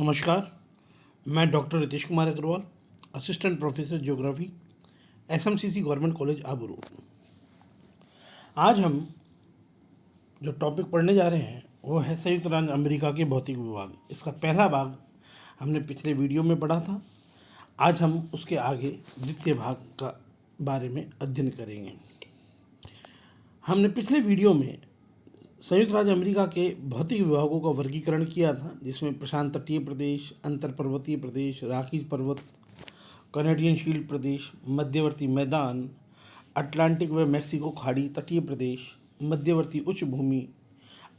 नमस्कार। मैं doctor Ritesh Kumar Agarwal, assistant professor geography, SMCC government college Abu road. आज हम जो टॉपिक पढ़ने जा रहे हैं वो है संयुक्त राज्य अमेरिका के भौतिक विभाग। इसका पहला भाग हमने पिछले वीडियो में पढ़ा था। आज हम उसके आगे द्वितीय भाग का बारे में अध्ययन करेंगे। हमने पिछले वीडियो में संयुक्त राज्य अमेरिका के भौतिक विभागों का वर्गीकरण किया था, जिसमें प्रशांत तटीय प्रदेश, अंतर पर्वतीय प्रदेश, राकीज पर्वत, कैनेडियन शील्ड प्रदेश, मध्यवर्ती मैदान, अटलांटिक व मैक्सिको खाड़ी तटीय प्रदेश, मध्यवर्ती उच्च भूमि,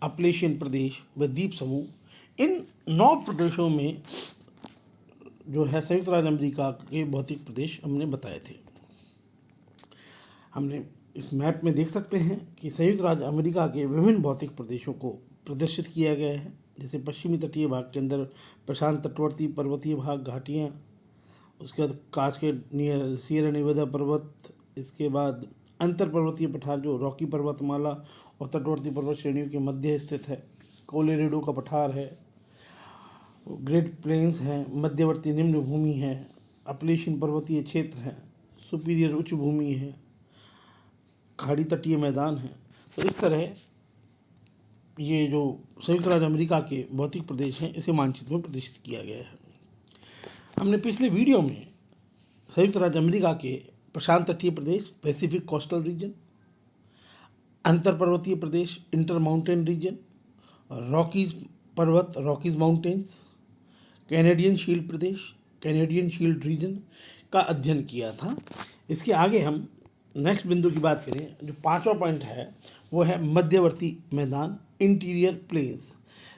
अपलेशियन प्रदेश व द्वीप समूह, इन 9 प्रदेशों में जो है संयुक्त राज्य अमेरिका के भौतिक प्रदेश हमने बताए थे। हमने इस मैप में देख सकते हैं कि संयुक्त राज्य अमेरिका के विभिन्न भौतिक प्रदेशों को प्रदर्शित किया गया है। जैसे पश्चिमी तटीय भाग के अंदर प्रशांत तटवर्ती पर्वतीय भाग, घाटियाँ, उसके बाद कांच के सियरा नेवादा पर्वत, इसके बाद अंतर पर्वतीय पठार जो रॉकी पर्वतमाला और तटवर्ती पर्वत श्रेणियों के मध्य स्थित है, कोलोराडो का पठार है, ग्रेट प्लेन्स हैं, मध्यवर्ती निम्न भूमि है, अपलेशियन पर्वतीय क्षेत्र है, सुपीरियर उच्च भूमि है, खाड़ी तटीय मैदान है। तो इस तरह ये जो संयुक्त राज्य अमेरिका के भौतिक प्रदेश हैं इसे मानचित्र में प्रदर्शित किया गया है। हमने पिछले वीडियो में संयुक्त राज्य अमेरिका के प्रशांत तटीय प्रदेश, पैसिफिक कोस्टल रीजन, अंतर पर्वतीय प्रदेश, इंटर माउंटेन रीजन, रॉकीज पर्वत, रॉकीज माउंटेन्स, कैनेडियन शील्ड प्रदेश, कैनेडियन शील्ड रीजन का अध्ययन किया था। इसके आगे हम नेक्स्ट बिंदु की बात करें, जो 5वां पॉइंट है वो है मध्यवर्ती मैदान, इंटीरियर प्लेन्स।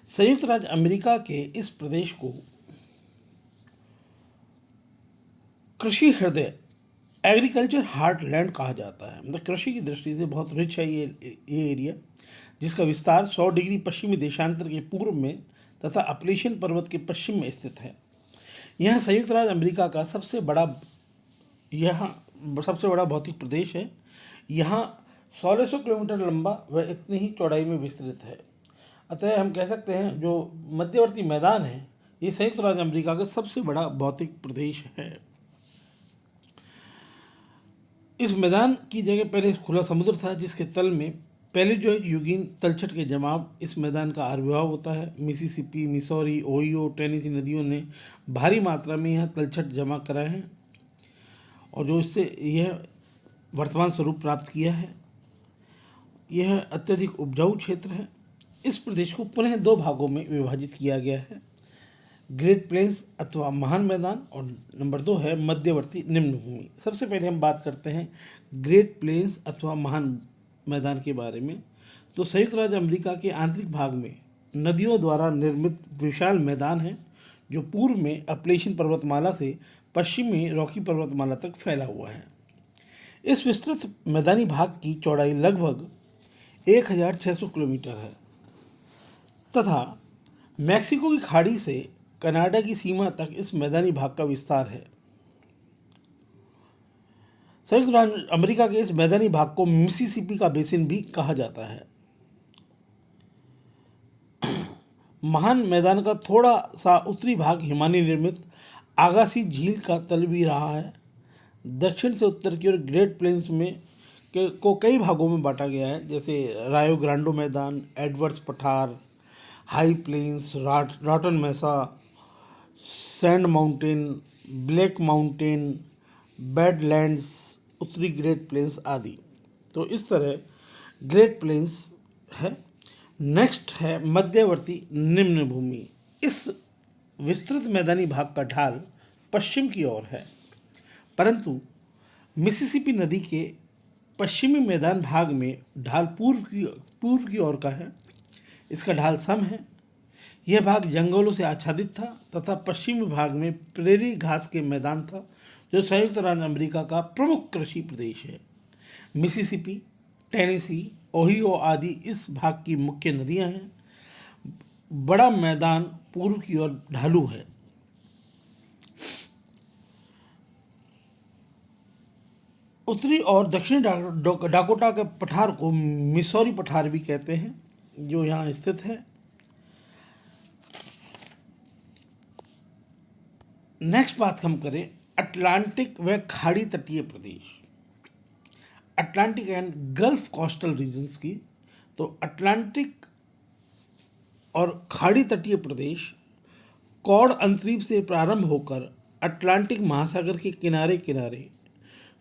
संयुक्त राज्य अमेरिका के इस प्रदेश को कृषि हृदय, एग्रीकल्चर हार्टलैंड कहा जाता है। मतलब कृषि की दृष्टि से बहुत रिच है ये एरिया, जिसका विस्तार 100 डिग्री पश्चिमी देशांतर के पूर्व में तथा अपलेशियन पर्वत के पश्चिम में स्थित है। यह संयुक्त राज्य अमेरिका का सबसे बड़ा भौतिक प्रदेश है। यहाँ 1600 किलोमीटर लंबा व इतनी ही चौड़ाई में विस्तृत है। अतः हम कह सकते हैं जो मध्यवर्ती मैदान है ये संयुक्त राज्य अमेरिका का सबसे बड़ा भौतिक प्रदेश है। इस मैदान की जगह पहले खुला समुद्र था, जिसके तल में पैलियोजोइक युगीन तलछट के जमाव इस मैदान का आविर्भाव होता है। मिसिसिपी, मिसौरी, ओहियो, टेनेसी नदियों ने भारी मात्रा में यह तलछट जमा करा है और जो इससे यह वर्तमान स्वरूप प्राप्त किया है। यह अत्यधिक उपजाऊ क्षेत्र है। इस प्रदेश को पुनः 2 भागों में विभाजित किया गया है, ग्रेट प्लेन्स अथवा महान मैदान, और नंबर 2 है मध्यवर्ती निम्न भूमि। सबसे पहले हम बात करते हैं ग्रेट प्लेन्स अथवा महान मैदान के बारे में। तो संयुक्त राज्य अमेरिका के आंतरिक भाग में नदियों द्वारा निर्मित विशाल मैदान है, जो पूर्व में अपलेशियन पर्वतमाला से पश्चिम में रॉकी पर्वतमाला तक फैला हुआ है। इस विस्तृत मैदानी भाग की चौड़ाई लगभग 1600 किलोमीटर है तथा मैक्सिको की खाड़ी से कनाडा की सीमा तक इस मैदानी भाग का विस्तार है। संयुक्त राज्य अमेरिका के इस मैदानी भाग को मिसिसिपी का बेसिन भी कहा जाता है। महान मैदान का थोड़ा सा उत्तरी भाग हिमानी निर्मित आगासी झील का तल भी रहा है। दक्षिण से उत्तर की ओर ग्रेट प्लेन्स में को कई भागों में बांटा गया है, जैसे रायो ग्रांडो मैदान, एडवर्ड्स पठार, high plains, Raton Mesa, sand mountain, black mountain, badlands, उत्तरी ग्रेट प्लेन्स आदि। तो इस तरह ग्रेट प्लेन्स है। नेक्स्ट है मध्यवर्ती निम्न भूमि। इस विस्तृत मैदानी भाग का ढाल पश्चिम की ओर है, परंतु मिसिसिपी नदी के पश्चिमी मैदान भाग में ढाल पूर्व की ओर का है। इसका ढाल सम है। यह भाग जंगलों से आच्छादित था तथा पश्चिमी भाग में प्रेरी घास के मैदान था, जो संयुक्त राज्य अमेरिका का प्रमुख कृषि प्रदेश है। मिसिसिपी, टेनेसी, ओहियो आदि इस भाग की मुख्य नदियां हैं। बड़ा मैदान पूर्व की ओर ढालू है। उत्तरी और दक्षिणी डाकोटा के पठार को मिसौरी पठार भी कहते हैं, जो यहाँ स्थित है। नेक्स्ट बात हम करें अटलांटिक व खाड़ी तटीय प्रदेश, Atlantic and gulf coastal regions की। तो अटलांटिक और खाड़ी तटीय प्रदेश कॉड अंतरीप से प्रारंभ होकर अटलांटिक महासागर के किनारे किनारे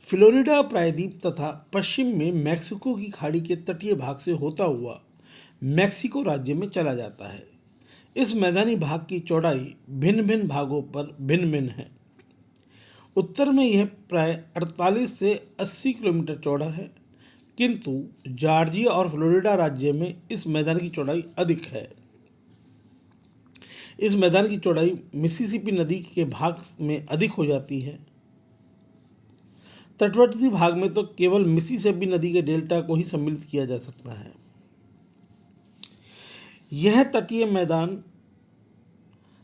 फ्लोरिडा प्रायद्वीप तथा पश्चिम में मैक्सिको की खाड़ी के तटीय भाग से होता हुआ मैक्सिको राज्य में चला जाता है। इस मैदानी भाग की चौड़ाई भिन्न भिन्न भागों पर भिन्न भिन्न है। उत्तर में यह प्राय 48 से 80 किलोमीटर चौड़ा है, किंतु जॉर्जिया और फ्लोरिडा राज्य में इस मैदान की चौड़ाई अधिक है। इस मैदान की चौड़ाई मिसिसिपी नदी के भाग में अधिक हो जाती है। तटवर्ती भाग में तो केवल मिसिसिपी नदी के डेल्टा को ही सम्मिलित किया जा सकता है। यह तटीय मैदान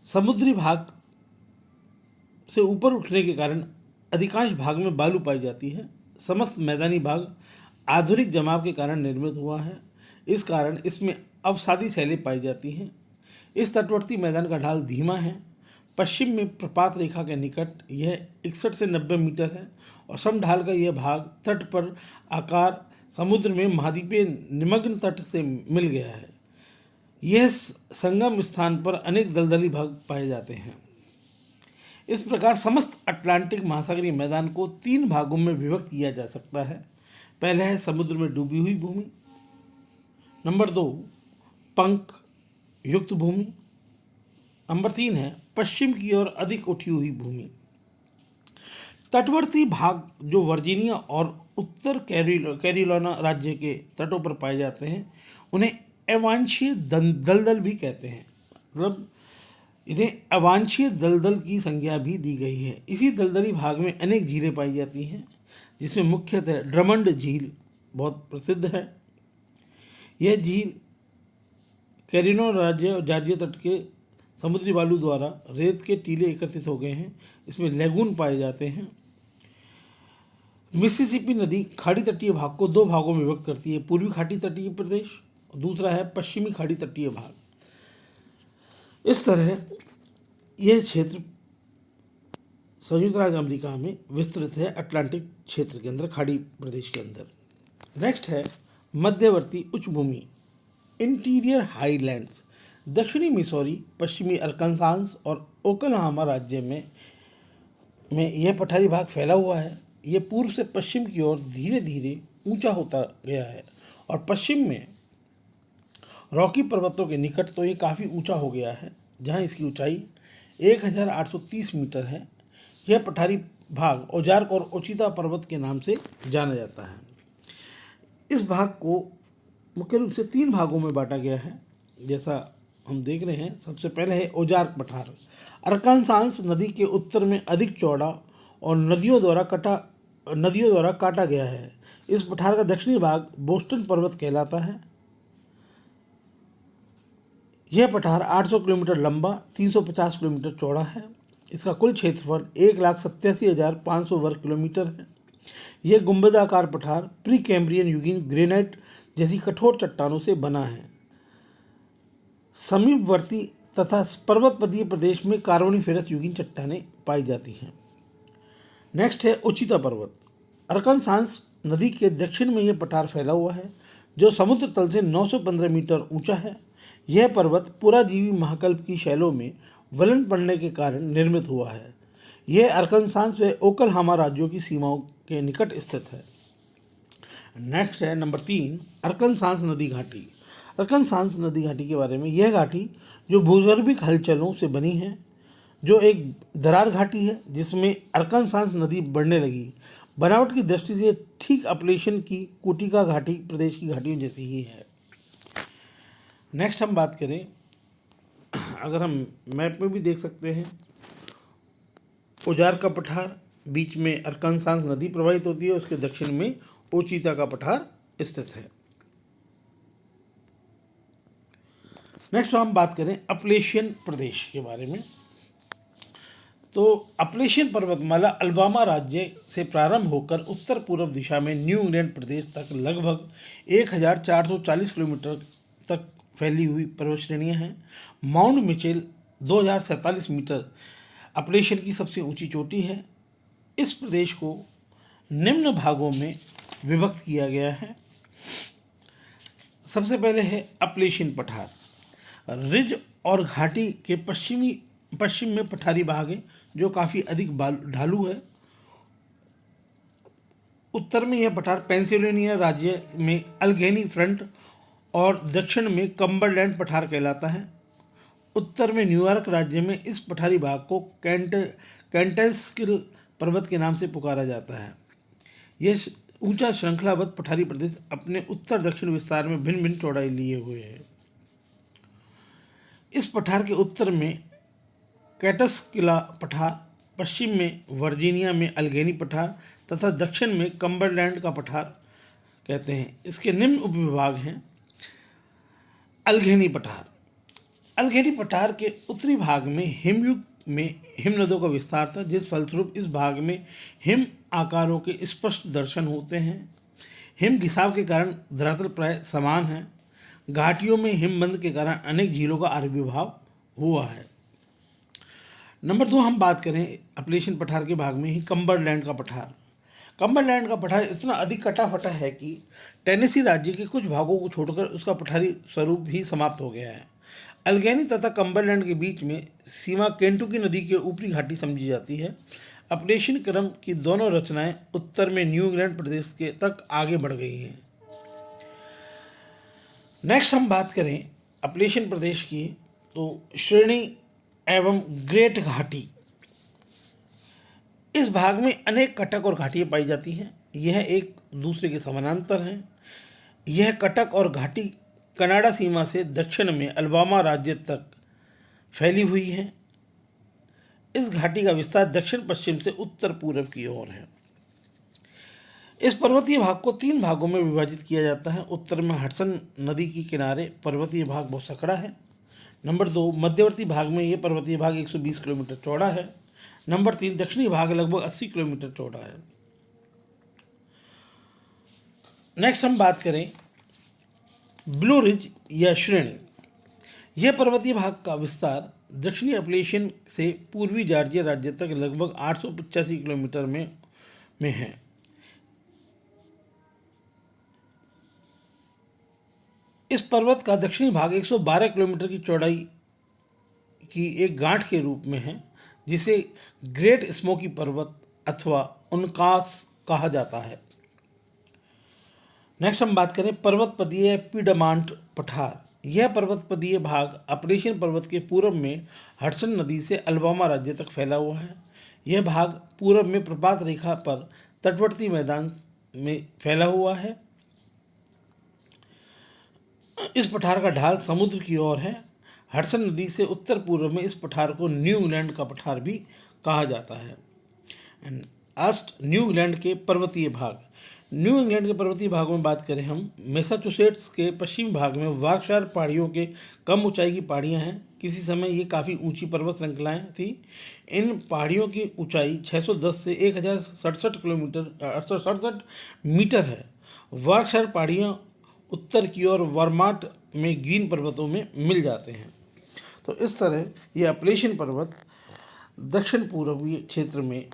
समुद्री भाग से ऊपर उठने के कारण अधिकांश भाग में बालू पाई जाती है। समस्त मैदानी भाग आधुनिक जमाव के कारण निर्मित हुआ है, इस कारण इसमें अवसादी शैलें पाई जाती हैं। इस तटवर्ती मैदान का ढाल धीमा है। पश्चिम में प्रपात रेखा के निकट यह 61 से 90 मीटर है और समढाल का यह भाग तट पर आकार समुद्र में महाद्वीपीय निमग्न तट से मिल गया है। यह संगम स्थान पर अनेक दलदली भाग पाए जाते हैं। इस प्रकार समस्त अटलांटिक महासागरीय मैदान को 3 भागों में विभक्त किया जा सकता है। पहला है समुद्र में डूबी हुई भूमि, नंबर 2 पंख युक्त भूमि, नंबर 3 है पश्चिम की ओर अधिक उठी हुई भूमि। तटवर्ती भाग जो वर्जीनिया और उत्तर कैरोलिना राज्य के तटों पर पाए जाते हैं उन्हें अवांछीय दलदल भी कहते हैं, मतलब इन्हें अवांछीय दलदल की संज्ञा भी दी गई है। इसी दलदली भाग में अनेक झीलें पाई जाती हैं, जिसमें मुख्यतः ड्रमंड झील बहुत प्रसिद्ध है। यह झील कैरोलिना राज्य और जॉर्जिया तट के समुद्री बालू द्वारा रेत के टीले एकत्रित हो गए हैं। इसमें लैगून पाए जाते हैं। मिसिसिपी नदी खाड़ी तटीय भाग को 2 भागों में विभक्त करती है, पूर्वी खाड़ी तटीय प्रदेश और दूसरा है पश्चिमी खाड़ी तटीय भाग। इस तरह यह क्षेत्र संयुक्त राज्य अमेरिका में विस्तृत है, अटलांटिक क्षेत्र के अंदर, खाड़ी प्रदेश के अंदर। नेक्स्ट है मध्यवर्ती उच्च भूमि, इंटीरियर हाईलैंड्स। दक्षिणी मिसौरी, पश्चिमी अरकानसास और ओक्लाहोमा राज्य में यह पठारी भाग फैला हुआ है। यह पूर्व से पश्चिम की ओर धीरे धीरे ऊंचा होता गया है और पश्चिम में रॉकी पर्वतों के निकट तो ये काफ़ी ऊंचा हो गया है, जहां इसकी ऊंचाई 1830 मीटर है। यह पठारी भाग औजार्क और ओचिता पर्वत के नाम से जाना जाता है। इस भाग को मुख्य रूप से 3 भागों में बांटा गया है, जैसा हम देख रहे हैं। सबसे पहले है औजार्क पठार। अरकानसास नदी के उत्तर में अधिक चौड़ा और नदियों द्वारा काटा गया है। इस पठार का दक्षिणी भाग बोस्टन पर्वत कहलाता है। यह पठार 800 किलोमीटर लंबा, 350 किलोमीटर चौड़ा है। इसका कुल क्षेत्रफल 1,87,500 वर्ग किलोमीटर है। यह गुंबदाकार पठार प्री कैम्ब्रियन युगीन ग्रेनाइट जैसी कठोर चट्टानों से बना है। समीपवर्ती तथा पर्वतपदीय प्रदेश में कार्बोनिफेरस युगीन चट्टानें पाई जाती हैं। नेक्स्ट है उचिता पर्वत। अरकानसास नदी के दक्षिण में यह पठार फैला हुआ है, जो समुद्र तल से 915 मीटर ऊंचा है। यह पर्वत पुराजीवी महाकल्प की शैलों में वलन पड़ने के कारण निर्मित हुआ है। यह अरकानसास व ओक्लाहोमा राज्यों की सीमाओं के निकट स्थित है। नेक्स्ट है नंबर 3 अरकानसास नदी घाटी। अरकानसास नदी घाटी के बारे में, यह घाटी जो भूगर्भिक हलचलों से बनी है, जो एक दरार घाटी है जिसमें अरकानसास नदी बढ़ने लगी। बनावट की दृष्टि से ठीक अपलेशन की कूटिका घाटी प्रदेश की घाटियों जैसी ही है। नेक्स्ट हम बात करें, अगर हम मैप में भी देख सकते हैं, औजार्क का पठार, बीच में अरकानसास नदी प्रवाहित होती है, उसके दक्षिण में ओचिता का पठार स्थित है। नेक्स्ट हम बात करें अपलेशियन प्रदेश के बारे में। तो अपलेशियन पर्वतमाला अल्बामा राज्य से प्रारंभ होकर उत्तर पूर्व दिशा में न्यू इंग्लैंड प्रदेश तक लगभग 1440 किलोमीटर तक फैली हुई पर्वत श्रेणियाँ हैं। माउंट मिचेल 2047 मीटर अपलेशन की सबसे ऊंची चोटी है। इस प्रदेश को निम्न भागों में विभक्त किया गया है। सबसे पहले है अपलेशन पठार। रिज और घाटी के पश्चिम में पठारी भाग है जो काफ़ी अधिक ढालू है। उत्तर में यह पठार पेंसिल्वेनिया राज्य में अल्गेनी फ्रंट और दक्षिण में कम्बरलैंड पठार कहलाता है। उत्तर में न्यूयॉर्क राज्य में इस पठारी भाग को कैंटस्किल पर्वत के नाम से पुकारा जाता है। यह ऊंचा श्रृंखलाबद्ध पठारी प्रदेश अपने उत्तर दक्षिण विस्तार में भिन्न भिन्न चौड़ाई लिए हुए है। इस पठार के उत्तर में कैटस्किला पठार, पश्चिम में वर्जीनिया में अल्गेनी पठार तथा दक्षिण में कम्बरलैंड का पठार कहते हैं। इसके निम्न उपविभाग हैं। अल्गेनी पठार। अल्गेनी पठार के उत्तरी भाग में हिमयुग में हिमनदों का विस्तार था, जिस फलस्वरूप इस भाग में हिम आकारों के स्पष्ट दर्शन होते हैं। हिम घिसाव के कारण धरातल प्राय समान है। घाटियों में हिमबंध के कारण अनेक झीलों का आविर्भाव हुआ है। नंबर 2 हम बात करें अपलेशन पठार के भाग में ही कम्बरलैंड का पठार। कम्बरलैंड का पठार इतना अधिक कटा फटा है कि टेनेसी राज्य के कुछ भागों को छोड़कर उसका पठारी स्वरूप ही समाप्त हो गया है। अल्गेनी तथा कम्बरलैंड के बीच में सीमा केंटुकी नदी के ऊपरी घाटी समझी जाती है। अपलेशन क्रम की दोनों रचनाएं उत्तर में न्यू इंग्लैंड प्रदेश के तक आगे बढ़ गई हैं। नेक्स्ट हम बात करें अपलेशन प्रदेश की, तो श्रेणी एवं ग्रेट घाटी। इस भाग में अनेक कटक और घाटियाँ पाई जाती हैं। यह एक दूसरे के समानांतर हैं। यह कटक और घाटी कनाडा सीमा से दक्षिण में अलबामा राज्य तक फैली हुई है। इस घाटी का विस्तार दक्षिण पश्चिम से उत्तर पूर्व की ओर है। इस पर्वतीय भाग को 3 भागों में विभाजित किया जाता है। उत्तर में हडसन नदी के किनारे पर्वतीय भाग बहुत सकड़ा है। नंबर 2 मध्यवर्ती भाग में यह पर्वतीय भाग 120 किलोमीटर चौड़ा है। नंबर 3 दक्षिणी भाग लगभग 80 किलोमीटर चौड़ा है। नेक्स्ट हम बात करें ब्लू रिज या श्रेणी। यह पर्वतीय भाग का विस्तार दक्षिणी अपलेशन से पूर्वी जॉर्जिया राज्य तक लगभग 885 किलोमीटर में है। इस पर्वत का दक्षिणी भाग 112 किलोमीटर की चौड़ाई की एक गांठ के रूप में है, जिसे ग्रेट स्मोकी पर्वत अथवा उनकास कहा जाता है। नेक्स्ट हम बात करें पर्वतपदीय पीडमांट पठार। यह पर्वतपदीय भाग अपलेशन पर्वत के पूर्व में हडसन नदी से अलबामा राज्य तक फैला हुआ है। यह भाग पूर्व में प्रपात रेखा पर तटवर्ती मैदान में फैला हुआ है। इस पठार का ढाल समुद्र की ओर है। हडसन नदी से उत्तर पूर्व में इस पठार को न्यू इंग्लैंड का पठार भी कहा जाता है। न्यू इंग्लैंड के पर्वतीय भाग। न्यू इंग्लैंड के पर्वतीय भागों में बात करें हम, मैसाचुसेट्स के पश्चिमी भाग में वार्कशायर पहाड़ियों के कम ऊंचाई की पहाड़ियां हैं। किसी समय ये काफ़ी ऊंची पर्वत श्रृंखलाएं थी। इन पहाड़ियों की ऊंचाई 610 से 1067 मीटर है। वार्कशायर पहाड़ियाँ उत्तर की ओर वर्माट में ग्रीन पर्वतों में मिल जाते हैं। तो इस तरह ये अपलेशन पर्वत दक्षिण पूर्वी क्षेत्र में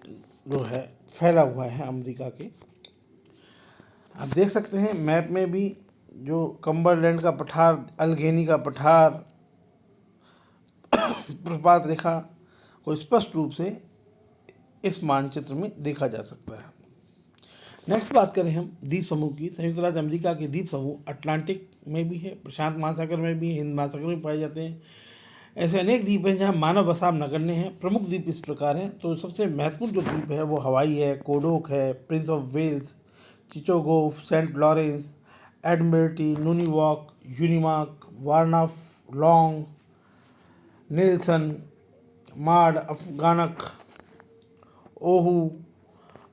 जो है फैला हुआ है अमेरिका के। आप देख सकते हैं मैप में भी जो कम्बरलैंड का पठार, अल्गेनी का पठार, प्रपात रेखा को स्पष्ट रूप से इस मानचित्र में देखा जा सकता है। नेक्स्ट बात करें हम द्वीप समूह की। संयुक्त राज्य अमेरिका के द्वीप समूह अटलांटिक में भी है, प्रशांत महासागर में भी है, हिंद महासागर में पाए जाते हैं। ऐसे अनेक द्वीप हैं जहाँ मानव बसाव नगण्य है। प्रमुख द्वीप इस प्रकार हैं। तो सबसे महत्वपूर्ण जो द्वीप है वो हवाई है, कोडोक है, prince of Wales, Chichagof, Saint Lawrence, Admiralty, Nunivak, Unimak, Baranof, long, Nelson, माड, अफगानक, ओहू,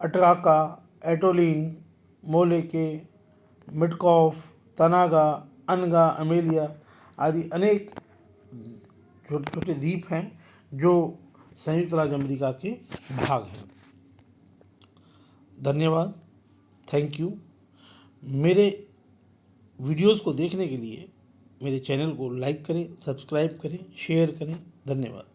अटकाका, एटोलिन, मोलेके, मिडकॉफ, तनागा, अनगा, अमेलिया आदि अनेक छोटे छोटे द्वीप हैं जो संयुक्त राज्य अमेरिका के भाग हैं। धन्यवाद, थैंक यू। मेरे वीडियोस को देखने के लिए मेरे चैनल को लाइक करें, सब्सक्राइब करें, शेयर करें। धन्यवाद।